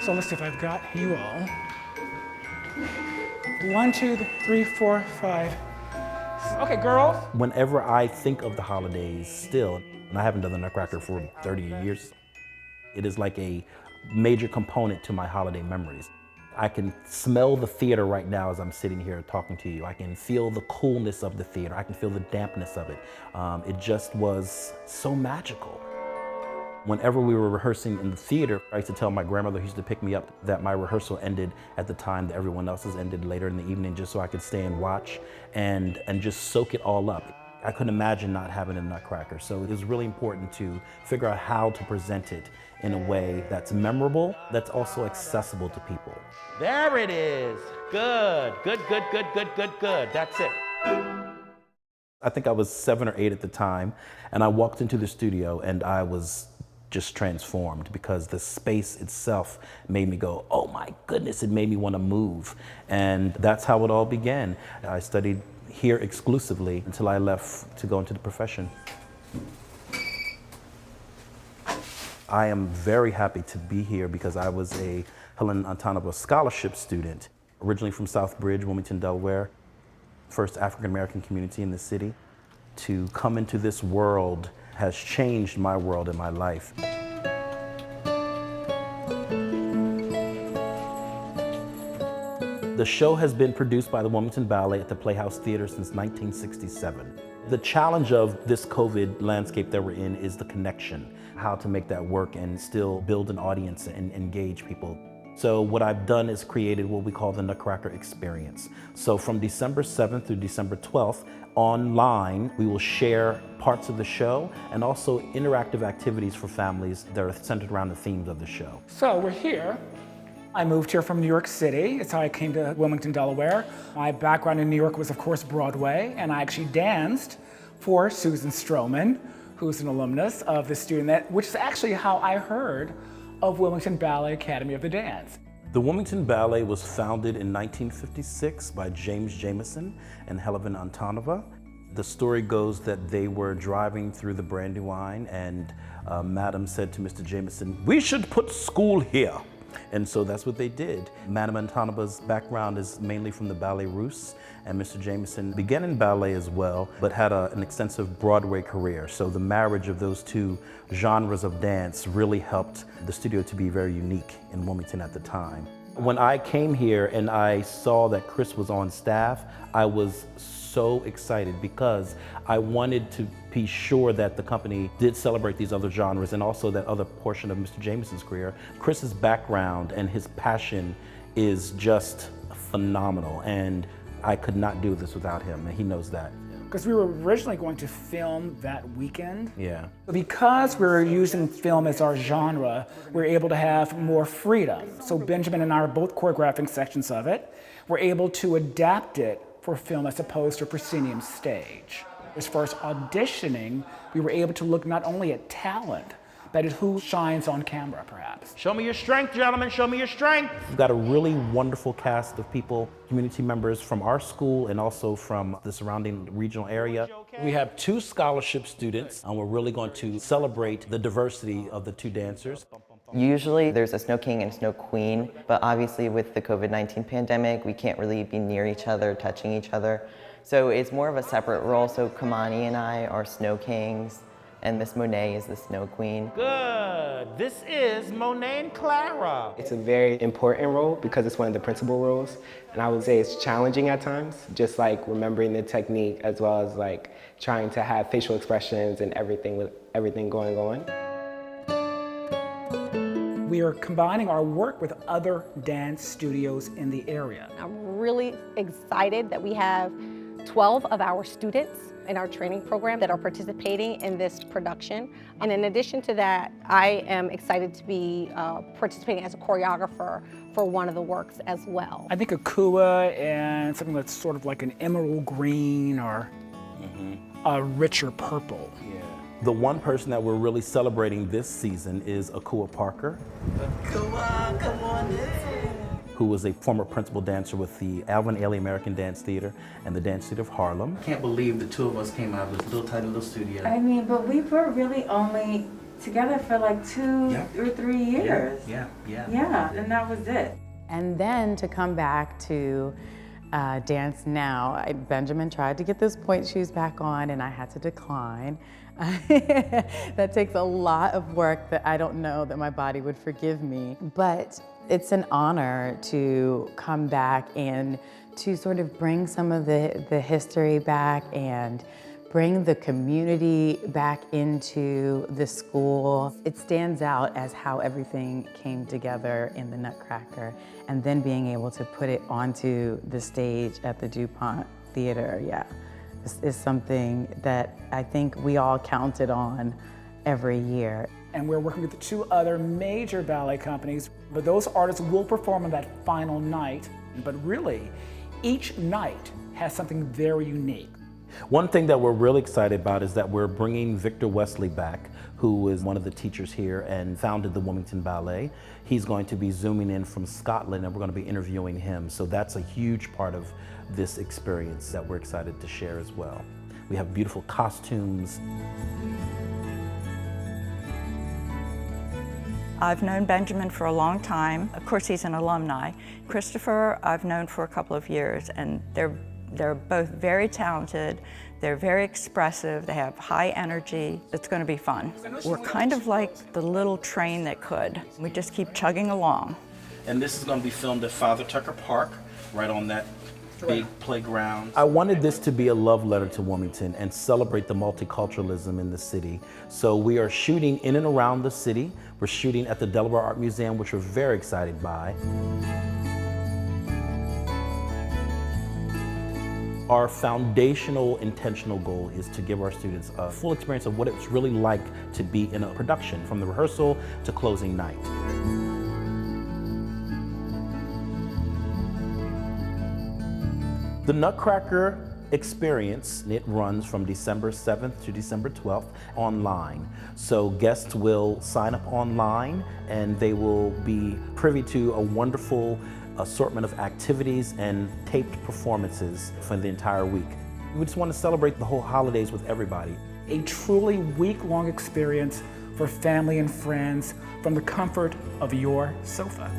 So let's see if I've got you all. 1, 2, 3, 4, 5. Okay, girls. Whenever I think of the holidays still, and I haven't done the Nutcracker for 30 years, it is like a major component to my holiday memories. I can smell the theater right now as I'm sitting here talking to you. I can feel the coolness of the theater. I can feel the dampness of it. It just was so magical. Whenever we were rehearsing in the theater, I used to tell my grandmother who used to pick me up that my rehearsal ended at the time that everyone else's ended later in the evening, just so I could stay and watch and just soak it all up. I couldn't imagine not having a Nutcracker, so it was really important to figure out how to present it in a way that's memorable, that's also accessible to people. There it is. Good, good, good, good, good, good, good. That's it. I think I was 7 or 8 at the time, and I walked into the studio and I was just transformed because the space itself made me go, oh my goodness, it made me want to move. And that's how it all began. I studied here exclusively until I left to go into the profession. I am very happy to be here because I was a Helen Antonova Scholarship student, originally from Southbridge, Wilmington, Delaware, first African-American community in the city. To come into this world has changed my world and my life. The show has been produced by the Wilmington Ballet at the Playhouse Theater since 1967. The challenge of this COVID landscape that we're in is the connection, how to make that work and still build an audience and engage people. So what I've done is created what we call the Nutcracker Experience. So from December 7th through December 12th, online, we will share parts of the show and also interactive activities for families that are centered around the themes of the show. So we're here. I moved here from New York City. It's how I came to Wilmington, Delaware. My background in New York was, of course, Broadway, and I actually danced for Susan Stroman, who's an alumnus of the student, which is actually how I heard of Wilmington Ballet Academy of the Dance. The Wilmington Ballet was founded in 1956 by James Jameson and Helen Antonova. The story goes that they were driving through the Brandywine and Madam said to Mr. Jameson, "We should put school here." And so that's what they did. Madam Antonova's background is mainly from the Ballet Russe, and Mr. Jameson began in ballet as well, but had an extensive Broadway career. So the marriage of those two genres of dance really helped the studio to be very unique in Wilmington at the time. When I came here and I saw that Chris was on staff, I was so excited because I wanted to be sure that the company did celebrate these other genres and also that other portion of Mr. Jameson's career. Chris's background and his passion is just phenomenal, and I could not do this without him, and he knows that. Because we were originally going to film that weekend. Yeah. Because we were using film as our genre, we were able to have more freedom. So Benjamin and I are both choreographing sections of it. We're able to adapt it for film as opposed to proscenium stage. As far as auditioning, we were able to look not only at talent, that is who shines on camera, perhaps. Show me your strength, gentlemen, show me your strength. We've got a really wonderful cast of people, community members from our school and also from the surrounding regional area. We have 2 scholarship students, and we're really going to celebrate the diversity of the 2 dancers. Usually there's a Snow King and a Snow Queen, but obviously with the COVID-19 pandemic, we can't really be near each other, touching each other. So it's more of a separate role. So Kamani and I are Snow Kings, and Miss Monet is the Snow Queen. Good. This is Monet and Clara. It's a very important role because it's one of the principal roles, and I would say it's challenging at times, just like remembering the technique as well as like trying to have facial expressions and everything with everything going on. We are combining our work with other dance studios in the area. I'm really excited that we have 12 of our students in our training program that are participating in this production. And in addition to that, I am excited to be participating as a choreographer for one of the works as well. I think a kua and something that's sort of like an emerald green or a richer purple. Yeah. The one person that we're really celebrating this season is Akua Parker. Akua, come on in. Who was a former principal dancer with the Alvin Ailey American Dance Theater and the Dance Theater of Harlem. Can't believe the 2 of us came out of this little tiny little studio. I mean, but we were really only together for like 2 or 3 years. Yeah. Yeah, and that was it. And then to come back to dance now, Benjamin tried to get those point shoes back on and I had to decline. That takes a lot of work that I don't know that my body would forgive me. But it's an honor to come back and to sort of bring some of the history back and bring the community back into the school. It stands out as how everything came together in the Nutcracker, and then being able to put it onto the stage at the DuPont Theater, is something that I think we all counted on every year. And we're working with 2 other major ballet companies, but those artists will perform on that final night. But really, each night has something very unique. One thing that we're really excited about is that we're bringing Victor Wesley back, who is one of the teachers here and founded the Wilmington Ballet. He's going to be zooming in from Scotland and we're going to be interviewing him. So that's a huge part of this experience that we're excited to share as well. We have beautiful costumes. I've known Benjamin for a long time. Of course, he's an alumni. Christopher, I've known for a couple of years, and they're both very talented. They're very expressive. They have high energy. It's going to be fun. We're kind of like the little train that could. We just keep chugging along. And this is going to be filmed at Father Tucker Park, right on that big playground. I wanted this to be a love letter to Wilmington and celebrate the multiculturalism in the city. So we are shooting in and around the city. We're shooting at the Delaware Art Museum, which we're very excited by. Our foundational intentional goal is to give our students a full experience of what it's really like to be in a production, from the rehearsal to closing night. The Nutcracker Experience, it runs from December 7th to December 12th online. So guests will sign up online and they will be privy to a wonderful assortment of activities and taped performances for the entire week. We just want to celebrate the whole holidays with everybody. A truly week-long experience for family and friends from the comfort of your sofa.